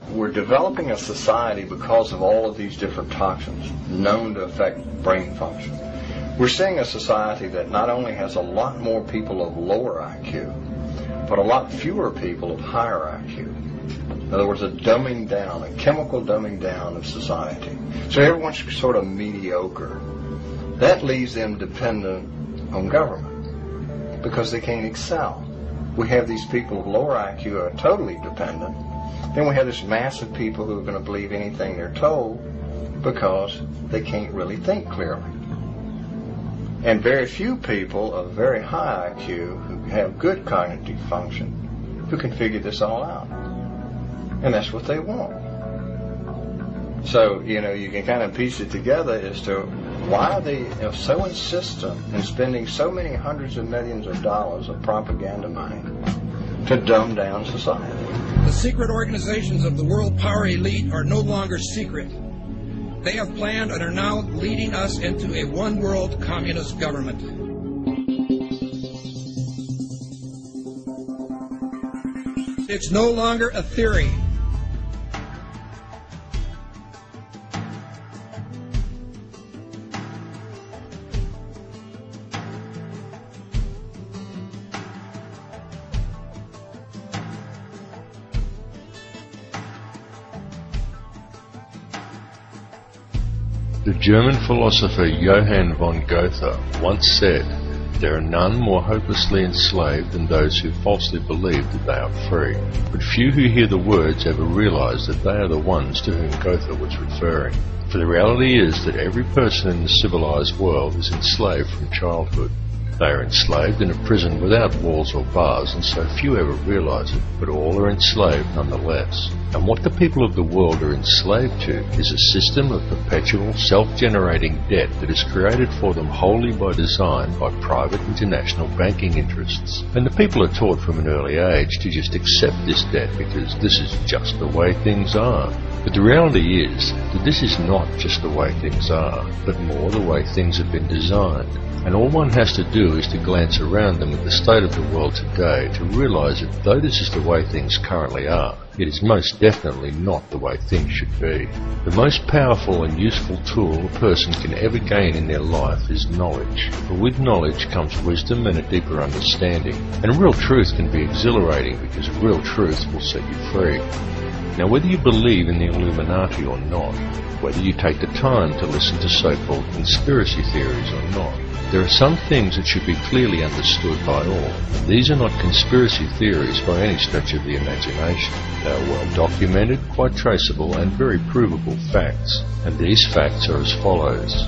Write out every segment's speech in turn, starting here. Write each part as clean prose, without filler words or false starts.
We're developing a society because of all of these different toxins known to affect brain function. We're seeing a society that not only has a lot more people of lower IQ, but a lot fewer people of higher IQ. In other words, a dumbing down, a chemical dumbing down of society. So everyone's sort of mediocre. That leaves them dependent on government because they can't excel. We have these people of lower IQ who are totally dependent. Then we have this mass of people who are going to believe anything they're told because they can't really think clearly. And very few people of very high IQ who have good cognitive function who can figure this all out. And that's what they want. So, you can kind of piece it together as to why they are so insistent in spending so many hundreds of millions of dollars of propaganda money to dumb down society. The secret organizations of the world power elite are no longer secret. They have planned and are now leading us into a one-world communist government. It's no longer a theory. The German philosopher Johann von Goethe once said, "There are none more hopelessly enslaved than those who falsely believe that they are free." But few who hear the words ever realize that they are the ones to whom Goethe was referring. For the reality is that every person in the civilized world is enslaved from childhood. They are enslaved in a prison without walls or bars, and so few ever realize it, but all are enslaved nonetheless. And what the people of the world are enslaved to is a system of perpetual, self-generating debt that is created for them wholly by design by private international banking interests. And the people are taught from an early age to just accept this debt because this is just the way things are. But the reality is that this is not just the way things are, but more the way things have been designed. And all one has to do is to glance around them at the state of the world today to realize that though this is the way things currently are, it is most definitely not the way things should be. The most powerful and useful tool a person can ever gain in their life is knowledge. For with knowledge comes wisdom and a deeper understanding. And real truth can be exhilarating because real truth will set you free. Now, whether you believe in the Illuminati or not, whether you take the time to listen to so-called conspiracy theories or not, there are some things that should be clearly understood by all. These are not conspiracy theories by any stretch of the imagination. They are well documented, quite traceable, and very provable facts. And these facts are as follows.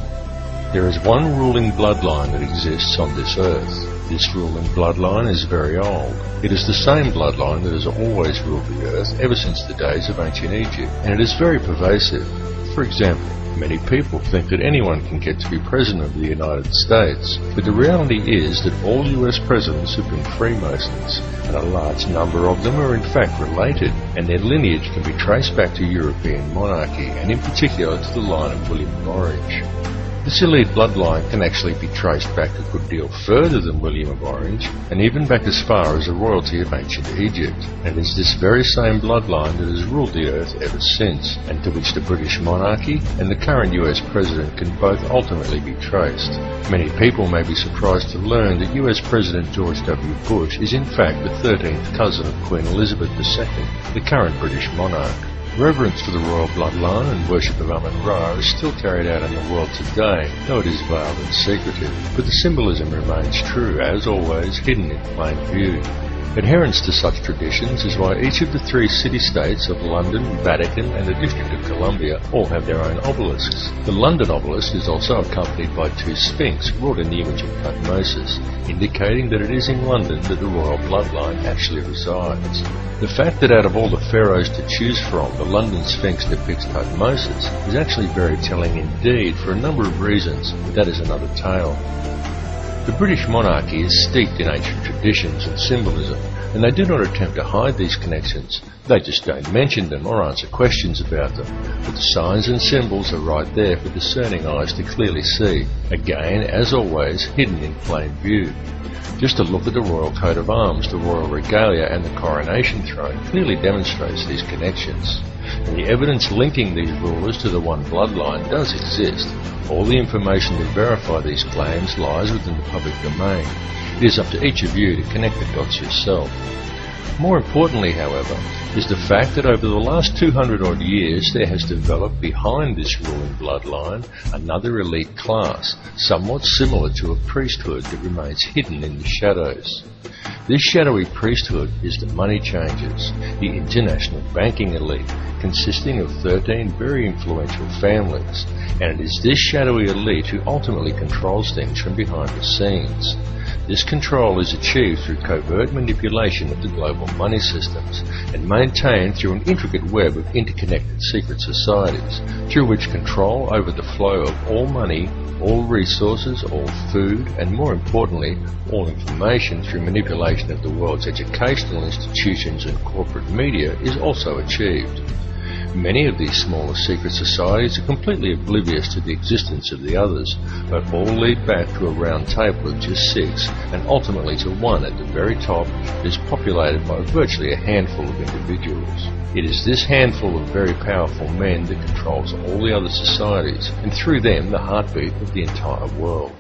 There is one ruling bloodline that exists on this earth. This ruling bloodline is very old. It is the same bloodline that has always ruled the earth ever since the days of ancient Egypt, and it is very pervasive. For example, many people think that anyone can get to be President of the United States, but the reality is that all US presidents have been Freemasons, and a large number of them are in fact related, and their lineage can be traced back to European monarchy, and in particular to the line of William of Orange. This elite bloodline can actually be traced back a good deal further than William of Orange, and even back as far as the royalty of ancient Egypt. And it's this very same bloodline that has ruled the earth ever since, and to which the British monarchy and the current US president can both ultimately be traced. Many people may be surprised to learn that US President George W. Bush is in fact the 13th cousin of Queen Elizabeth II, the current British monarch. Reverence for the royal bloodline and worship of Amun-Ra is still carried out in the world today, though it is veiled and secretive, but the symbolism remains true, as always, hidden in plain view. Adherence to such traditions is why each of the 3 city-states of London, Vatican and the District of Columbia all have their own obelisks. The London obelisk is also accompanied by 2 sphinx wrought in the image of Tutmosis, indicating that it is in London that the royal bloodline actually resides. The fact that out of all the pharaohs to choose from, the London Sphinx depicts Tutmosis is actually very telling indeed for a number of reasons, but that is another tale. The British monarchy is steeped in ancient traditions and symbolism, and they do not attempt to hide these connections. They just don't mention them or answer questions about them. But the signs and symbols are right there for discerning eyes to clearly see. Again, as always, hidden in plain view. Just a look at the royal coat of arms, the royal regalia and the coronation throne clearly demonstrates these connections. And the evidence linking these rulers to the one bloodline does exist. All the information to verify these claims lies within the public domain. It is up to each of you to connect the dots yourself. More importantly, however, is the fact that over the last 200 odd years there has developed behind this ruling bloodline another elite class, somewhat similar to a priesthood that remains hidden in the shadows. This shadowy priesthood is the money changers, the international banking elite, consisting of 13 very influential families, and it is this shadowy elite who ultimately controls things from behind the scenes. This control is achieved through covert manipulation of the global money systems and maintained through an intricate web of interconnected secret societies, through which control over the flow of all money, all resources, all food, and more importantly, all information through manipulation of the world's educational institutions and corporate media is also achieved. Many of these smaller secret societies are completely oblivious to the existence of the others, but all lead back to a round table of just 6, and ultimately to one at the very top that is populated by virtually a handful of individuals. It is this handful of very powerful men that controls all the other societies, and through them the heartbeat of the entire world.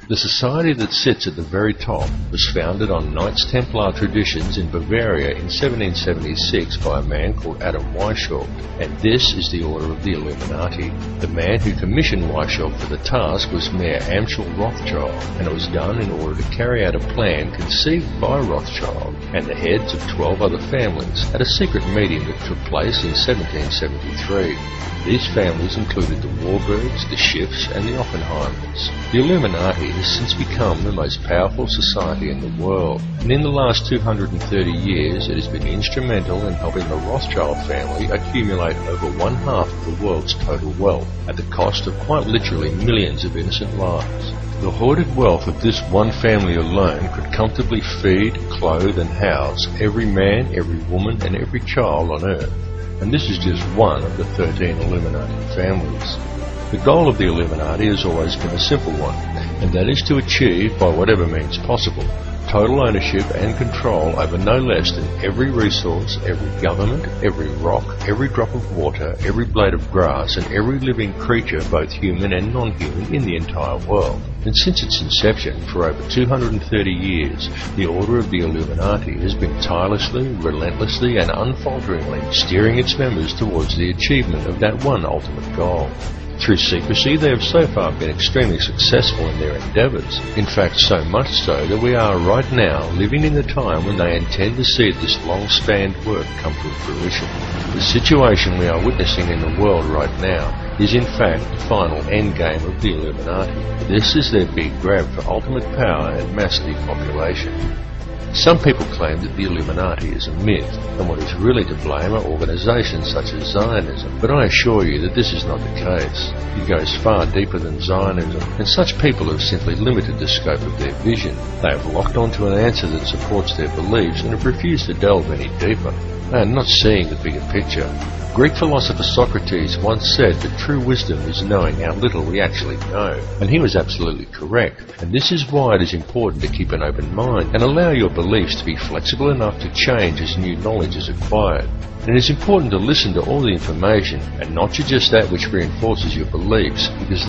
The society that sits at the very top was founded on Knights Templar traditions in Bavaria in 1776 by a man called Adam Weishaupt, and this is the order of the Illuminati. The man who commissioned Weishaupt for the task was Mayor Amschel Rothschild, and it was done in order to carry out a plan conceived by Rothschild and the heads of 12 other families at a secret meeting that took place in 1773. These families included the Warburgs, the Schiffs, and the Oppenheimers. The Illuminati has since become the most powerful society in the world, and in the last 230 years it has been instrumental in helping the Rothschild family accumulate over 1/2 of the world's total wealth, at the cost of quite literally millions of innocent lives. The hoarded wealth of this one family alone could comfortably feed, clothe, and house every man, every woman, and every child on Earth. And this is just one of the 13 Illuminati families. The goal of the Illuminati has always been a simple one, and that is to achieve, by whatever means possible, total ownership and control over no less than every resource, every government, every rock, every drop of water, every blade of grass, and every living creature, both human and non-human, in the entire world. And since its inception, for over 230 years, the order of the Illuminati has been tirelessly, relentlessly, and unfalteringly steering its members towards the achievement of that one ultimate goal. Through secrecy, they have so far been extremely successful in their endeavours. In fact, so much so that we are right now living in the time when they intend to see this long-spanned work come to fruition. The situation we are witnessing in the world right now is in fact the final endgame of the Illuminati. This is their big grab for ultimate power and mass depopulation. Some people claim that the Illuminati is a myth, and what is really to blame are organisations such as Zionism, but I assure you that this is not the case. It goes far deeper than Zionism, and such people have simply limited the scope of their vision. They have locked onto an answer that supports their beliefs and have refused to delve any deeper. They are not seeing the bigger picture. Greek philosopher Socrates once said that true wisdom is knowing how little we actually know, and he was absolutely correct. And this is why it is important to keep an open mind and allow your beliefs to be flexible enough to change as new knowledge is acquired. And it is important to listen to all the information and not to just that which reinforces your beliefs, because